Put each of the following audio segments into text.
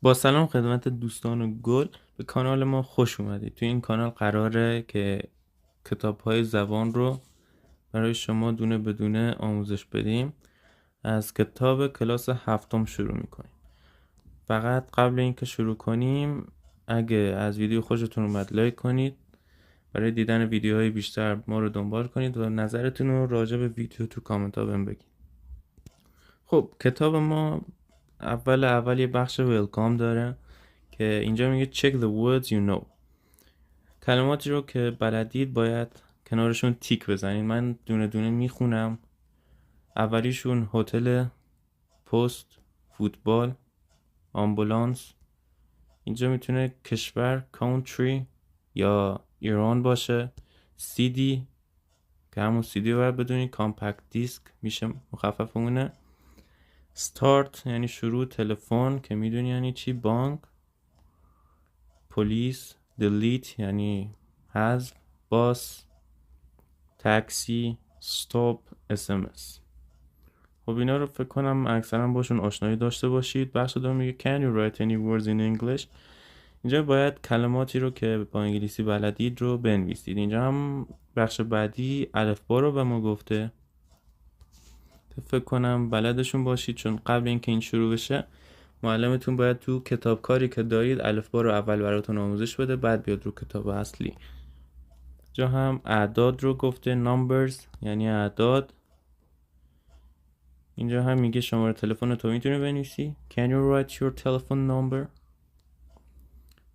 با سلام خدمت دوستان گل، به کانال ما خوش اومدید. تو این کانال قراره که کتاب‌های زبان رو برای شما دونه بدونه آموزش بدیم. از کتاب کلاس هفتم شروع میکنیم. فقط قبل اینکه شروع کنیم، اگه از ویدیو خوشتون اومد لایک کنید. برای دیدن ویدیوهای بیشتر ما رو دنبال کنید و نظرتون رو راجع به ویدیو تو کامنت ها بهم بگید. خب کتاب ما اول یه بخش ویلکام داره که اینجا میگه check the words you know. کلماتی رو که بلدید باید کنارشون تیک بزنید. من دونه دونه میخونم. اولیشون هتل، پست، فوتبال، آمبولانس. اینجا میتونه کشور country یا ایران باشه. CD که همون CD رو باید بدونید. کامپکت دیسک میشه مخفف اونه. start یعنی شروع. تلفن که میدونی یعنی چی. بانک. پلیس. delete یعنی حذف. باس. تاکسی. استاپ. SMS. خب اینا رو فکر کنم اکثرا باشون آشنایی داشته باشید. بخش دوم میگه can you write any words in English. اینجا باید کلماتی رو که با انگلیسی بلدید رو بنویسید. اینجا هم بخش بعدی الفبا رو به ما گفته که فکر کنم بلدشون باشید، چون قبل اینکه این شروع بشه معلمتون باید تو کتاب کاری که دارید الفبا رو اول براتون آموزش بده، بعد بیاد رو کتاب اصلی. جا هم اعداد رو گفته. numbers یعنی اعداد. اینجا هم میگه شماره تلفن تو میتونی بنویسی. can you write your telephone number.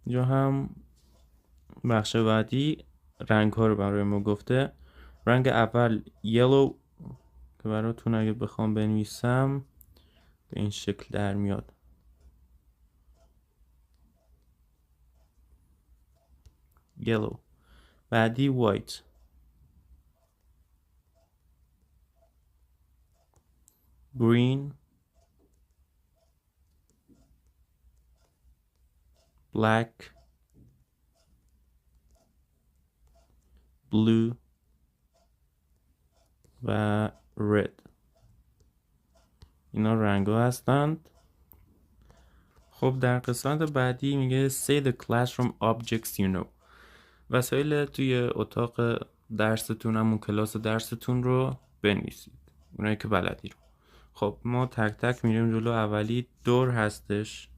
اینجا هم بخش بعدی رنگ ها رو برای ما گفته. رنگ اول yellow که براتون اگه بخوام بنویسم به این شکل در میاد. yellow. بعدی white. green. black. blue و red. اینا رنگ ها هستند. خب در قسمت بعدی میگه say the classroom objects you know. وسایل توی اتاق درستون، همون کلاس درستون رو بنویسید، اونایی که بلدی رو. خب ما تک تک میریم جلو. اولی دور هستش،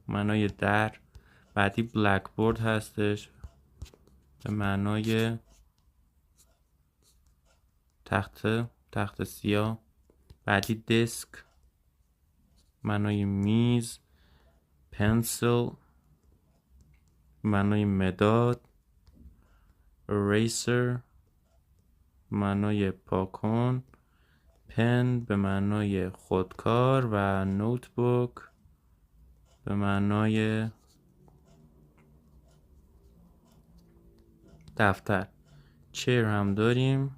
معنای در. بعدی بلک بورد هستش به معنای تخت سیاه. بعدی دسک معنای میز. پنسل معنای مداد. eraser معنای پاکن. پن به معنای خودکار و نوتبوک به معنای دفتر. چیر هم داریم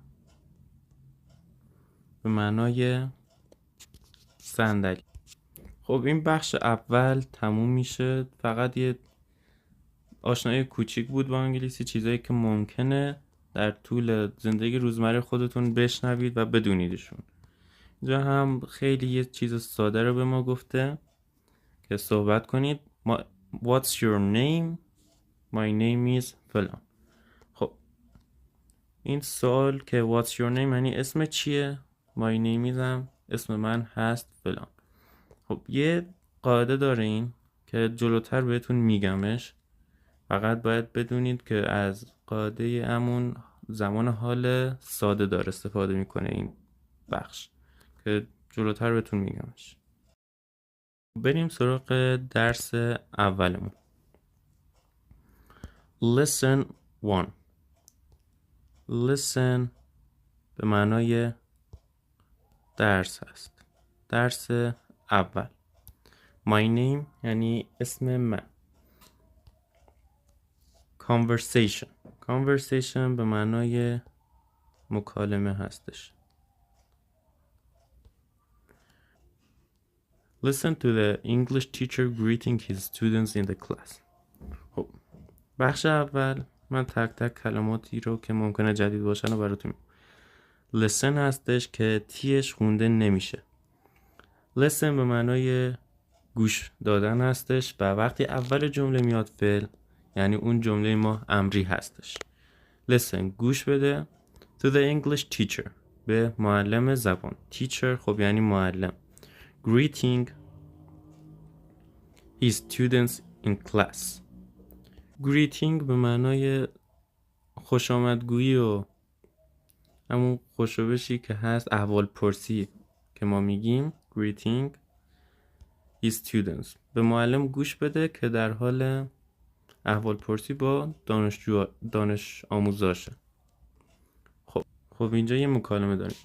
به معنای صندلی. خب این بخش اول تموم میشه. فقط یه آشنایی کوچیک بود با انگلیسی، چیزایی که ممکنه در طول زندگی روزمره خودتون بشنوید و بدونیدشون. اینجا هم خیلی یه چیز ساده رو به ما گفته که صحبت کنید. What's your name? My name is فلان. خب این سوال که What's your name یعنی اسم چیه؟ My name is هم اسم من هست فلان. خب یه قاعده داره این که جلوتر بهتون میگمش. فقط باید بدونید که از قاعده همون زمان حال ساده داره استفاده میکنه این بخش که جلوتر بهتون میگمش. بریم سراغ درس اولمون. Lesson 1. Listen به معنای درس هست. درس اول. My name یعنی اسم من. Conversation به معنای مکالمه هستش. Listen to the English teacher greeting his students in the class. خب بخش اول من تک تک کلماتی رو که ممکنه جدید باشن رو براتون. Listen هستش که تیش خونده نمیشه. Listen به معنای گوش دادن هستش و وقتی اول جمله میاد فعل یعنی اون جمله ما امری هستش. listen گوش بده to the English teacher به معلم زبان. teacher خب یعنی معلم. greeting his students in class. greeting به معنای خوش آمدگویی و همون خوشوبشی که هست، احوال پرسی که ما میگیم greeting his students. به معلم گوش بده که در حال احوال پرسی با دانش آموزاشه. خب اینجا یه مکالمه داریم.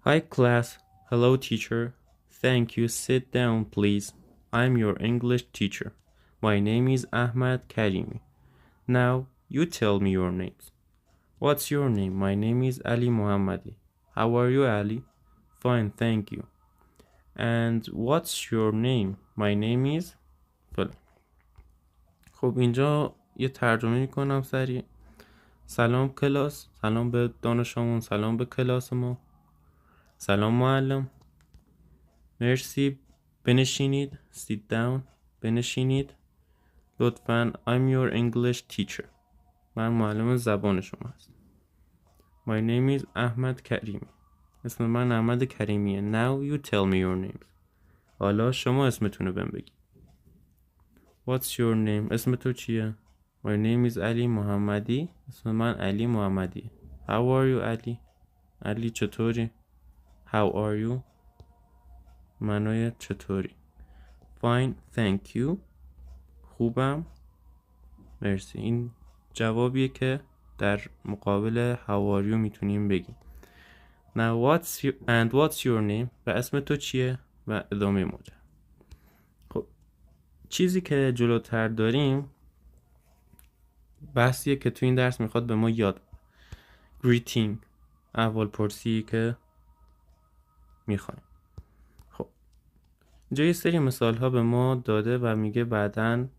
Hi class, hello teacher, thank you, sit down please. I'm your English teacher. My name is Ahmad Karimi. Now you tell me your names. What's your name? My name is Ali Mohammadi. How are you Ali? Fine, thank you. And what's your name? My name is فلان. خب اینجا یه ترجمه میکنم سریع. سلام کلاس، سلام به دانش آموزان، سلام به کلاس ما، سلام معلم، مرسی، بنشینید، sit down، بنشینید، لطفاً I'm your English teacher، من معلم زبان شما هستم. My name is احمد کریمی، اسم من احمد کریمیه. Now you tell me your names. حالا شما اسمتون رو بهم بگید. What's your name? اسم تو چیه؟ My name is علی محمدی، اسم من علی محمدی. How are you علی؟ علی چطوری؟ How are you؟ معنای چطوری؟ Fine, thank you. خوبم، مرسی. این جوابیه که در مقابل how are you میتونیم بگیم. Now what's your name؟ و اسم تو چیه؟ و ادامه ماجرا. خب چیزی که جلوتر داریم بحثیه که تو این درس میخواد به ما یاد greeting، احوال پرسی که میخوایم. خب اینجا یه سری مثال ها به ما داده و میگه بعدن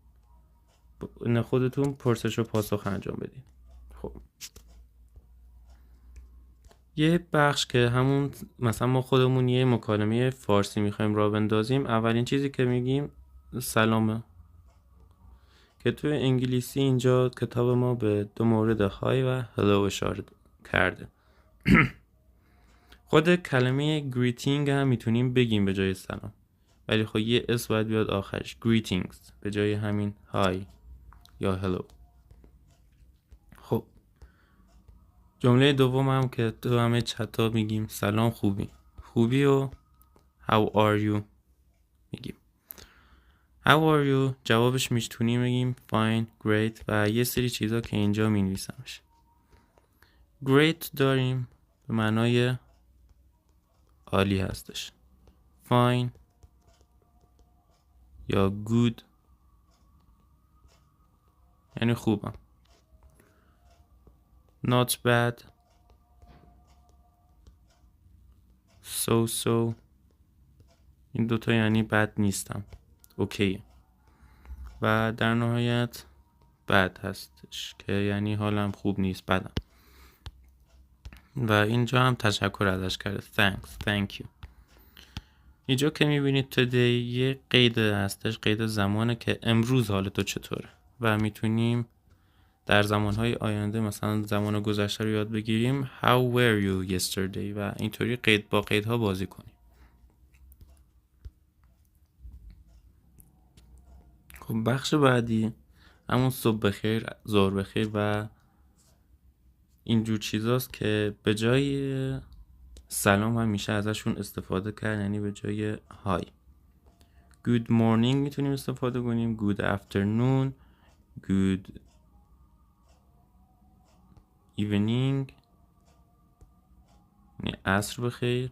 خودتون پرسش و پاسخ انجام بدید. خب یه بخش که همون مثلا ما خودمون یه مکالمه فارسی میخوایم راه بندازیم، اولین چیزی که میگیم سلامه، که توی انگلیسی اینجا کتاب ما به دو مورد های و هلو اشاره کرده. خود کلمه greeting هم میتونیم بگیم به جای سلام، ولی خب یه اس باید بیاد آخرش، greetings به جای همین های یا هلو. خب جمله دوم هم که تو همه چتا میگیم سلام خوبی و how are you میگیم. How are you جوابش میتونیم بگیم fine, great و یه سری چیزا که اینجا می نویسمش. Great داریم به معنای عالی هستش. Fine یا good یعنی خوبم. Not bad so این دوتا یعنی بد نیستم، اوکی. و در نهایت بد هستش که یعنی حالم خوب نیست، بدم. و اینجا هم تشکر ازش کرده thank you. اینجا که میبینید today یه قید هستش، قید زمانه که امروز حال تو چطوره و میتونیم در زمانهای آینده مثلا زمان گذشته رو یاد بگیریم how were you yesterday و اینطوری قید با قیدها بازی کنیم. خب بخش بعدی همون صبح بخیر، ظهر بخیر و اینجور چیزاست که به جای سلام هم میشه ازشون استفاده کرد، یعنی به جای های. good morning میتونیم استفاده کنیم، good afternoon، good evening یعنی عصر بخیر.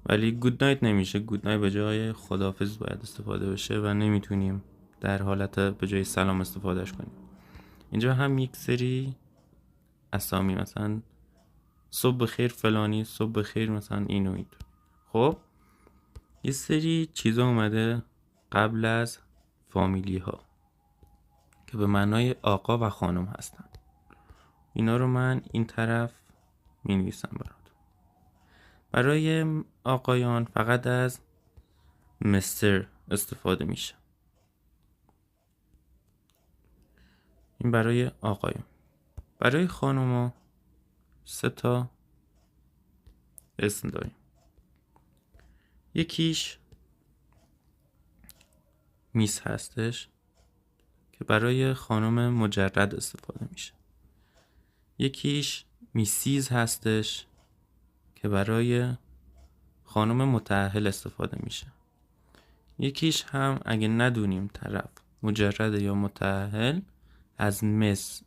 ولی good night نمیشه، good night به جای خداحافظ باید استفاده بشه و نمیتونیم در حالت به جای سلام استفادهش کنیم. اینجا هم یک سری اسامی مثلا صبح بخیر فلانی، صبح بخیر مثلا این و این. خب یه سری چیزا اومده قبل از فامیلی ها که به معنای آقا و خانم هستن. اینا رو من این طرف می نویسم براتون. برای آقایان فقط از مستر استفاده میشه. این برای آقایان. برای خانوما 3 تا اسم داریم. یکیش میس هستش که برای خانم مجرد استفاده میشه. یکیش میسیز هستش که برای خانم متأهل استفاده میشه. یکیش هم اگه ندونیم طرف مجرد یا متأهل از مز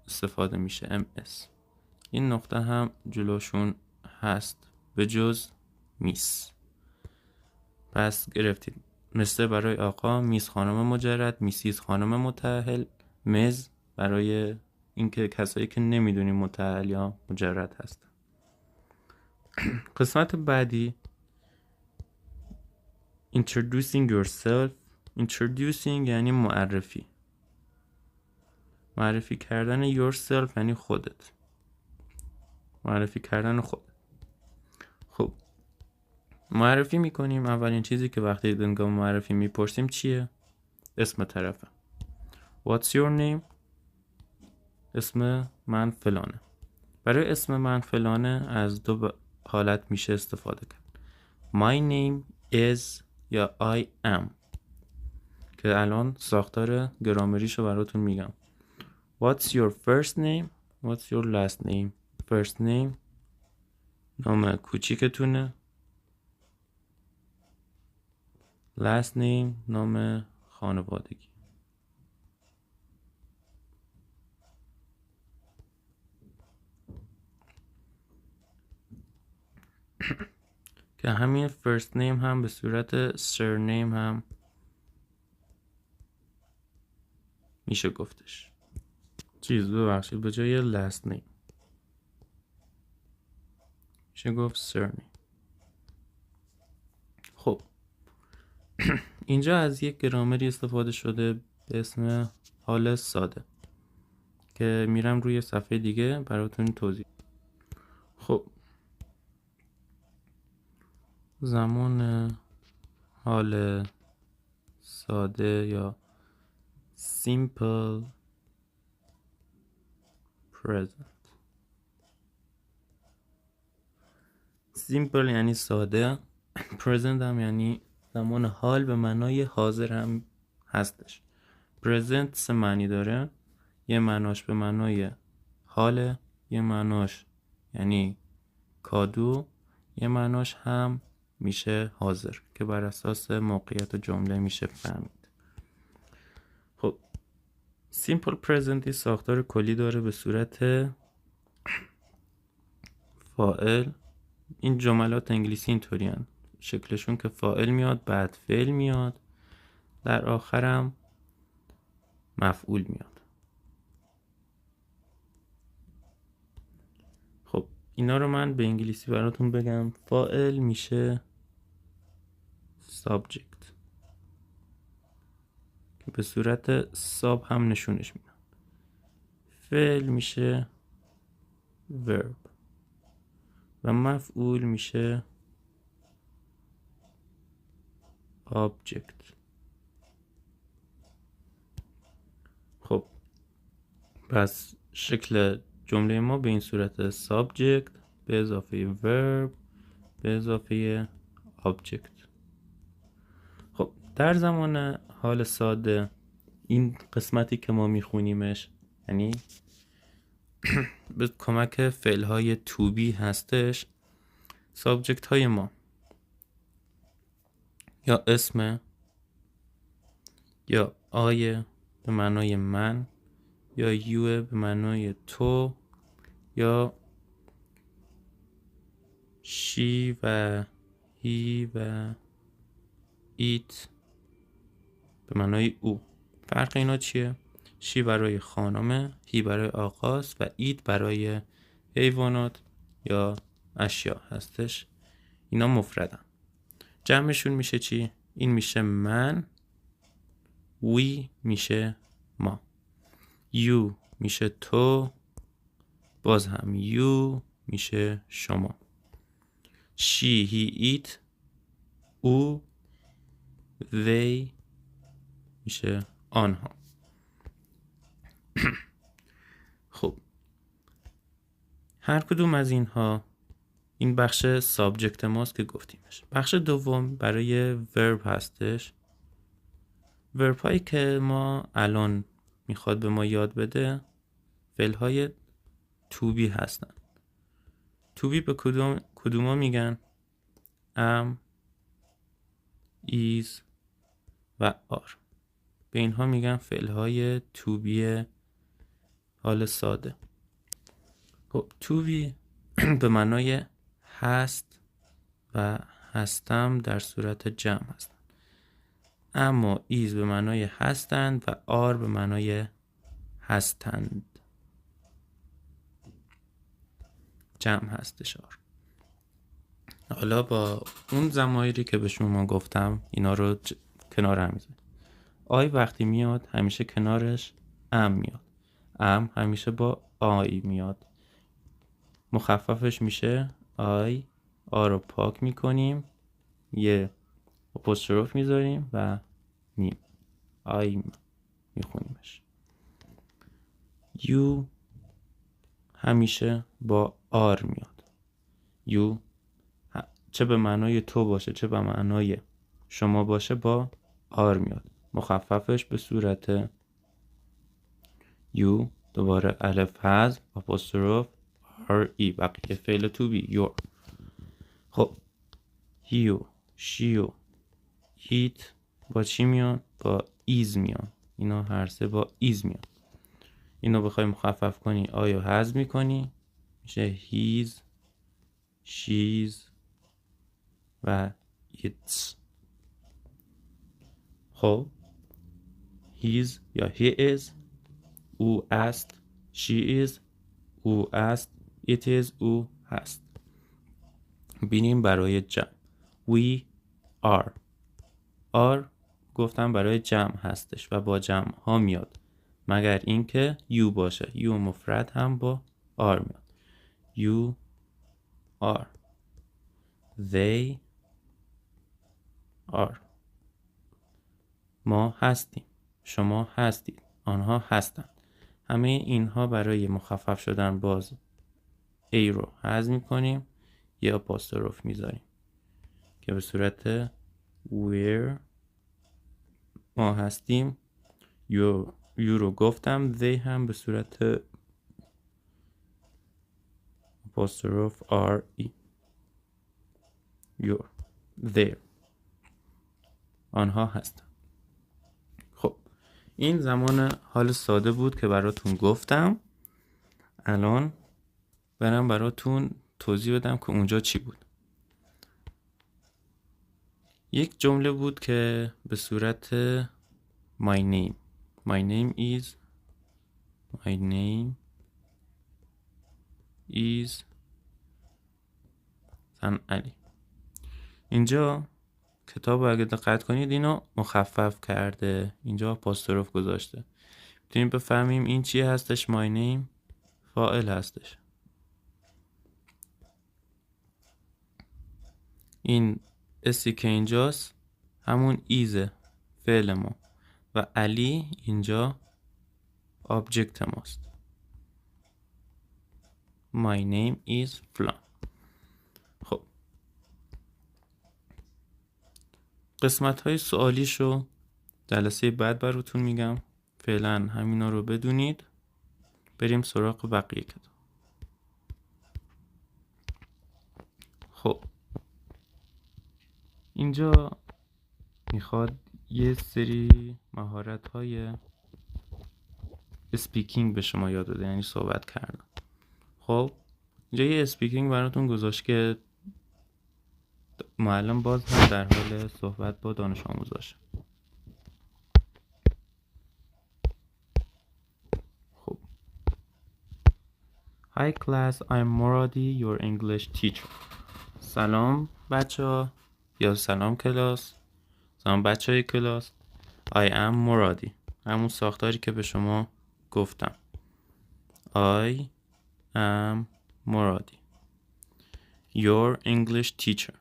استفاده میشه، MS. این نقطه هم جلوشون هست به جز میس. پس گرفتید مستر برای آقا، میس خانم مجرد، میسیز خانم متأهل، مز برای اینکه کسایی که نمیدونیم متأهل یا مجرد هستن. قسمت بعدی introducing yourself. introducing یعنی معرفی کردن yourself یعنی خودت. معرفی کردن خودت. خب معرفی میکنیم. اولین چیزی که وقتی هنگام معرفی میپرسیم چیه؟ اسم طرفه. What's your name؟ اسم من فلانه. برای اسم من فلانه از 2 حالت میشه استفاده کرد. My name is یا I am که الان ساختار گرامریشو براتون میگم. What's your first name؟ What's your last name؟ First name نام کوچیکتونه. Last name نام خانوادگی. که همین first name هم به صورت surname هم میشه گفتش. ببخشید به جای last name میشه گفت surname. خب اینجا از یک گرامری استفاده شده به اسم حال ساده که میرم روی صفحه دیگه براتون توضیح. خب زمان حال ساده یا simple present. simple یعنی ساده، present هم یعنی زمان حال به معنای حاضر هم هستش. present 3 معنی داره. یه معناش به معنای حاله، یه معناش یعنی کادو، یه معناش هم میشه حاضر که بر اساس موقعیت و جمله میشه فهمید. خب simple present ساختار کلی داره به صورت فاعل. این جملات انگلیسی اینطوری هن. شکلشون که فاعل میاد، بعد فعل میاد، در آخرم مفعول میاد. خب اینا رو من به انگلیسی براتون بگم. فاعل میشه subject که به صورت ساب هم نشونش میدن. فعل میشه verb و مفعول میشه object. خب پس شکل جمله ما به این صورت subject به اضافه verb به اضافه object. خب در زمان حال ساده این قسمتی که ما میخونیمش یعنی به کمک فعل‌های to be هستش. سابجکت های ما یا اسم یا آیه به معنای من یا یو به معنای تو یا شی و هی و ایت به معنای او. فرق اینا چیه؟ شی برای خانمه، هی برای آقاست و ایت برای حیوانات یا اشیا هستش. اینا مفردن. جمعشون میشه چی؟ این میشه من، وی میشه ما، یو میشه تو، باز هم یو میشه شما. she, he, it. او، they میشه آنها. خب هر کدوم از اینها، این بخش سابجکت ماست که گفتیمش. بخش دوم برای ورب هستش. ورب هایی که ما الان میخواد به ما یاد بده فعل های to be هستن. to be به کدوما میگن؟ am، is و are. به اینها میگن فعل های to be حال ساده. خب to be به معنای هست و هستم در صورت جمع هستن، اما is به معنای هستند و are به معنای هستند، جمع هستش are. حالا با اون ضمایری که به شما گفتم اینا رو کنار هم میذاریم. آی وقتی میاد همیشه کنارش ام میاد، ام همیشه با آی میاد، مخففش میشه آی، آ رو پاک میکنیم، یه اپوستروف میذاریم و میم، آی میخونیمش. یو همیشه با آر میاد، یو چه به معنای تو باشه چه به معنای شما باشه با آر میاد، مخففش به صورت یو، دوباره الف حذف، اپوستروف آر ای، بقیه فعل تو بی یور. خب هیو، شیو، هیت با چی میان؟ با ایز میان، اینا هر سه با ایز میان. اینو بخوای مخفف کنی آیو حذف میکنی میشه هیز، شیز و ایتس. خب هیز یا هی از، او است، شی از، او است، ایت از، او هست. بینیم برای جمع we are. are گفتم برای جمع هستش و با جمع ها میاد مگر اینکه you باشه، you مفرد هم با are میاد. you are، they are. ما هستیم، شما هستید، آنها هستند. همه اینها برای مخفف شدن باز A رو حذف میکنیم، یه آپوستروف میذاریم که به صورت where ما هستیم. you رو گفتم، they هم به صورت apostrophe r e، your، there، آنها هستن. خب این زمان حال ساده بود که براتون گفتم. الان برم براتون توضیح بدم که اونجا چی بود. یک جمله بود که به صورت my name is زن علی. اینجا کتاب اگه دقت کنید اینو مخفف کرده، اینجا آپوستروف گذاشته. میتونیم بفهمیم این چی هستش؟ my name فاعل هستش. این اسی که اینجاست همون ایزه فعل ما و علی اینجا آبجکت ماست. my name is فلان. خب قسمت های سوالیشو جلسه بعد براتون میگم، فعلا همینا رو بدونید. بریم سراغ بقیه کتاب. خب اینجا میخواد یه سری مهارت های اسپیکینگ به شما یاد بده، یعنی صحبت کردن. خب اینجا یه اسپیکینگ براتون گذاشت که معلم باز هم در حال صحبت با دانش آموزاشه. خب Hi class, I'm Moradi, your English teacher. سلام بچه ها یا سلام کلاس، سلام بچه های کلاس. I am Moradi، همون ساختاری که به شما گفتم. I am Moradi. Your English teacher.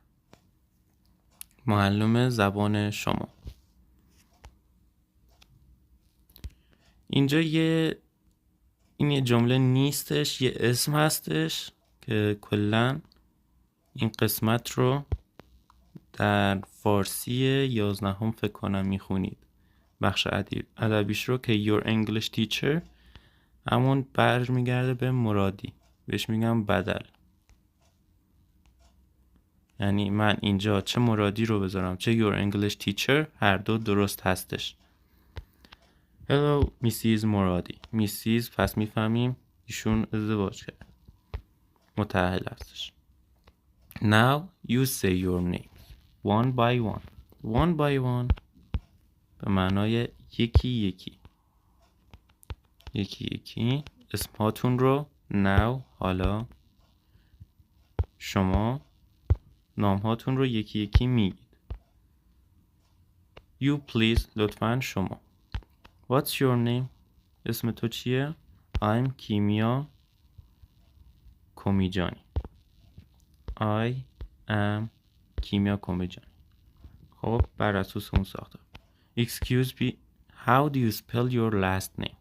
معلم زبان شما. اینجا این یه جمله نیستش، یه اسم هستش که کلن این قسمت رو در فارسی 11 فکر کنم میخونید، بخش ادبیش رو، که Your English Teacher همون برمیگرده به مرادی، بهش میگم بدل. یعنی من اینجا چه مرادی رو بذارم چه Your English Teacher، هر دو درست هستش. Hello Mrs. مرادی. Mrs. پس میفهمیم ایشون ازدواج کرد، متأهل هستش. Now you say your name one by one. One by one به معنای یکی یکی. یکی یکی اسم هاتون رو now، حالا شما نام هاتون رو یکی یکی میگید. You please لطفاً شما. What's your name؟ اسم تو چیه؟ I'm کیمیا کمیجانی. I am کیمیا کمیجانی. خب بر اساس اون ساخته. Excuse me, how do you spell your last name؟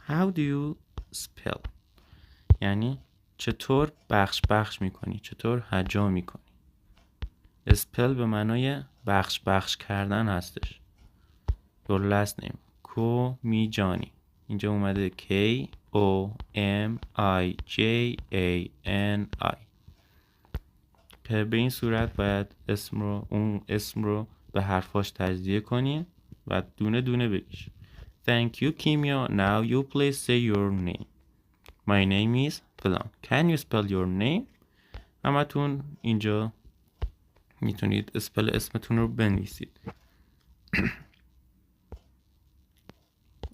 How do you spell؟ یعنی چطور بخش میکنی، چطور هجا میکنی. spell به معنای بخش کردن هستش. your last name کمیجانی. اینجا اومده K O M I J A N I که به این صورت باید اون اسم رو به حرفاش تجزیه کنی و دونه دونه بگیش. Thank you Kimia. Now you please say your name. My name is فلان. Can you spell your name؟ همتون اینجا میتونید اسمتون رو بنویسید.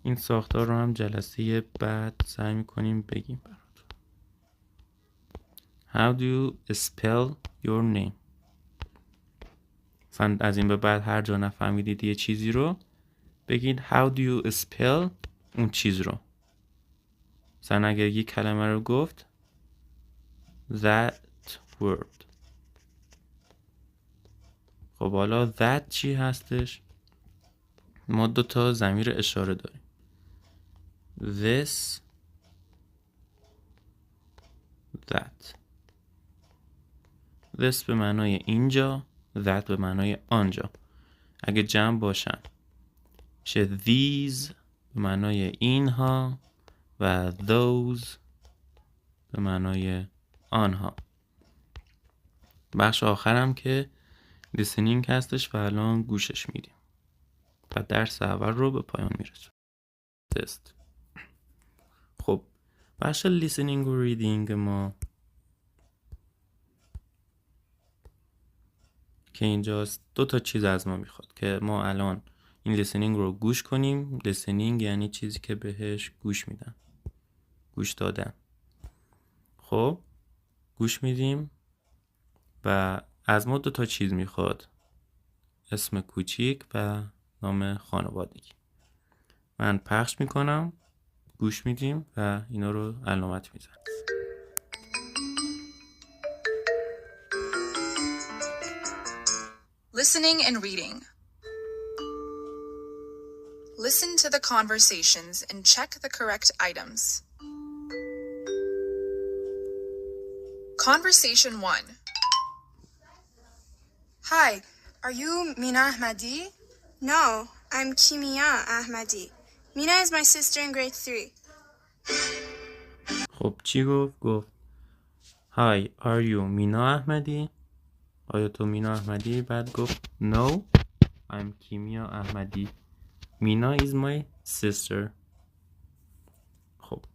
این ساختار رو هم جلسه بعد سعی میکنیم بگیم براتون. How do you spell your name؟ مثلا از این به بعد هر جا نفهمیدید یه چیزی رو بگید How do you spell اون چیز رو. مثلا اگر یک کلمه رو گفت that word. خب حالا that چی هستش؟ ما 2 تا ضمیر اشاره داریم. This that. This به معنای اینجا، that به معنای آنجا. اگه جمع باشن میشه these به معنای اینها و those به معنای آنها. بخش آخرم که listening هستش و الان گوشش میدیم و درس اول رو به پایان میرسون. تست. خب بخش listening و reading ما که اینجاست 2 تا چیز از ما میخواد که ما الان این listening رو گوش کنیم. listening یعنی چیزی که بهش گوش میدن، گوش دادن. خب گوش میدیم و از ما 2 تا چیز میخواد، اسم کوچیک و نام خانوادگی. من پخش میکنم، گوش میدیم و اینا رو علامت میزنم. Listening and reading. Listen to the conversations and check the correct items. Conversation 1. Hi, are you Mina Ahmadi? No, I'm Kimia Ahmadi. Mina is my sister in grade 3. خب چی گفت؟ Hi, are you مینا احمدی؟ آیا تو مینا احمدی؟ بعد گفت No, I'm کیمیا احمدی. مینا is my sister. خب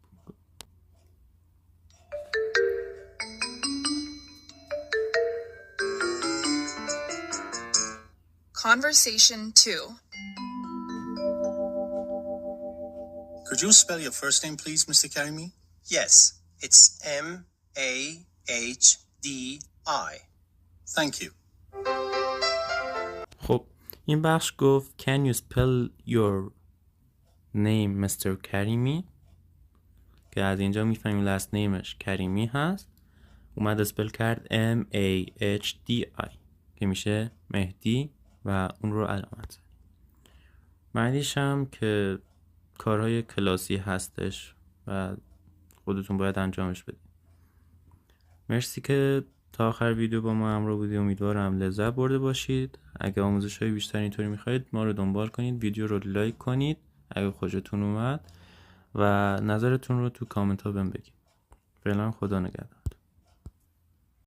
Conversation 2. Could you spell your first name, please, Mr. Karimi? Yes, it's M-A-H-D-I. Thank you. خب این بخش گفت Can you spell your name Mr. کریمی؟ که از اینجا میفهمیم last nameش کریمی هست اومد اسپل کرد MAHDI که میشه مهدی و اون رو علامت زد. بعدیش هم که کارهای کلاسی هستش و خودتون باید انجامش بدید. مرسی که تا آخر ویدیو با ما همراه بودید. امیدوارم لذت برده باشید. اگه آموزش‌های بیشتر اینطوری می‌خواید ما رو دنبال کنید، ویدیو رو لایک کنید اگه خوشتون اومد و نظرتون رو تو کامنت ها بهم بگید. فعلا خدا نگهدار.